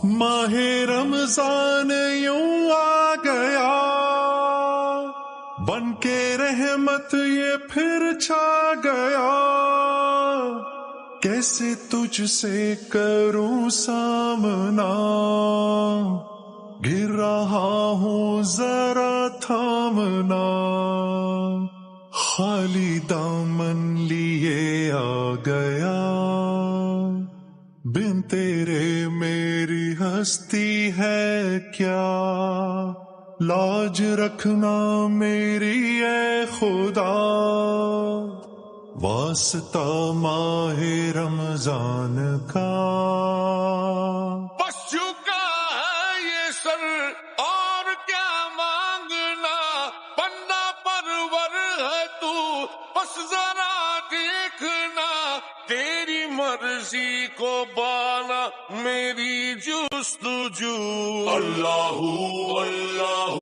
ماہ رمضان یوں آ گیا، بن کے رحمت یہ پھر چھا گیا، کیسے تجھ سے کروں سامنا، گر رہا ہوں ذرا تھامنا، خالی دامن لیے آ گیا، بن تیرے میری ہستی ہے کیا، لاج رکھنا میری اے خدا، واسطہ ماہ رمضان کا۔ بس جھکا ہے یہ سر اور کیا مانگنا، بندہ پرور ہے تو بس ذرا دیکھنا، تیری مرضی کو بانا میری جستجو، اللہ